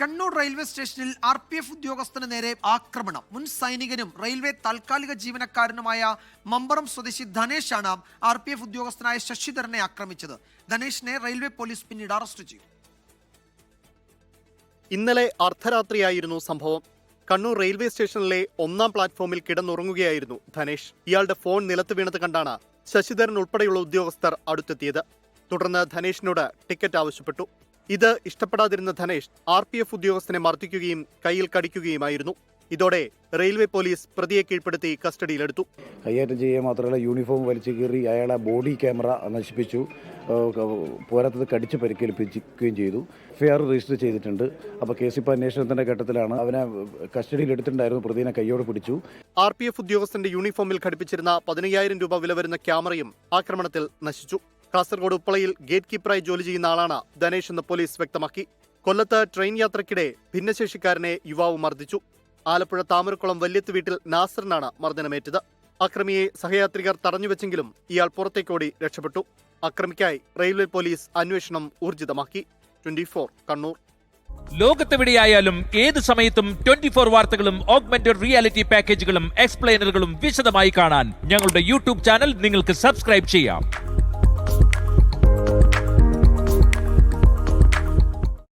Kannur railway സ്റ്റേഷനിൽ RPF ഉദ്യോഗസ്ഥന് നേരെ ആക്രമണം. മുൻ സൈനികനും റെയിൽവേ താൽക്കാലിക ജീവനക്കാരനുമായ മമ്പറം സ്വദേശി ധനേഷാണ് RPF ഉദ്യോഗസ്ഥനായ ശശിധരനെ ആക്രമിച്ചത്. ധനേഷിനെ റെയിൽവേ പോലീസ് പിന്നീട് അറസ്റ്റ് ചെയ്തു. ഇന്നലെ അർദ്ധരാത്രിയായിരുന്നു സംഭവം. കണ്ണൂർ റെയിൽവേ സ്റ്റേഷനിലെ 1ാം പ്ലാറ്റ്ഫോമിൽ കിടന്നുറങ്ങുകയായിരുന്നു ധനേഷ്. ഇയാളുടെ ഫോൺ നിലത്ത് വീണത് കണ്ടാണ് ശശിധരൻ ഉൾപ്പെടെയുള്ള ഉദ്യോഗസ്ഥർ അടുത്തെത്തിയത്. തുടർന്ന് ധനേഷിനോട് ടിക്കറ്റ് ആവശ്യപ്പെട്ടു. ഇത് ഇഷ്ടപ്പെടാതിരുന്ന ധനേഷ് RPF ഉദ്യോഗസ്ഥനെ മർദ്ദിക്കുകയും കയ്യിൽ കടിക്കുകയുമായിരുന്നു. ഇതോടെ റെയിൽവേ പോലീസ് പ്രതിയെ കീഴ്പ്പെടുത്തി കസ്റ്റഡിയിലെടുത്തു. കയ്യേറ്റം ചെയ്യുക മാത്രമല്ല, യൂണിഫോം വലിച്ചു കീറി അയാളെ ബോഡി ക്യാമറ നശിപ്പിച്ചു. പോരാത്തത് കടിച്ച് പരിക്കേൽപ്പിക്കുകയും ചെയ്തു. FIR രജിസ്റ്റർ ചെയ്തിട്ടുണ്ട്. അപ്പോൾ കേസിപ്പോൾ അന്വേഷണത്തിന്റെ ഘട്ടത്തിലാണ്. അവനെ കസ്റ്റഡിയിലെടുത്തിട്ടുണ്ടായിരുന്നു. പ്രതിനെ കയ്യോടെ പിടിച്ചു. RPF ഉദ്യോഗസ്ഥന്റെ യൂണിഫോമിൽ ഘടിപ്പിച്ചിരുന്ന 15,000 രൂപ വില വരുന്ന ക്യാമറയും ആക്രമണത്തിൽ നശിച്ചു. കാസർഗോഡ് ഉപ്പളയിൽ ഗേറ്റ് കീപ്പറായി ജോലി ചെയ്യുന്ന ആളാണ് ധനേഷ് എന്ന് പോലീസ് വ്യക്തമാക്കി. കൊല്ലത്ത് ട്രെയിൻ യാത്രയ്ക്കിടെ ഭിന്നശേഷിക്കാരനെ യുവാവ് മർദ്ദിച്ചു. ആലപ്പുഴ താമരക്കുളം വല്യത്ത് വീട്ടിൽ നാസറിനാണ് മർദ്ദനമേറ്റത്. അക്രമിയെ സഹയാത്രികർ തടഞ്ഞുവെച്ചെങ്കിലും ഇയാൾ പുറത്തേക്കോടി രക്ഷപ്പെട്ടു. അക്രമിക്കായി റെയിൽവേ പോലീസ് അന്വേഷണം ഊർജിതമാക്കി. 24 കണ്ണൂർ. ലോകത്തെവിടെയായാലും ഏത് സമയത്തും 24 വാർത്തകളും ഓഗ്മെന്റഡ് റിയാലിറ്റി പാക്കേജുകളും എക്സ്പ്ലെയിനറുകളും വിശദമായി കാണാൻ ഞങ്ങളുടെ YouTube ചാനൽ നിങ്ങൾക്ക് സബ്സ്ക്രൈബ് ചെയ്യാം.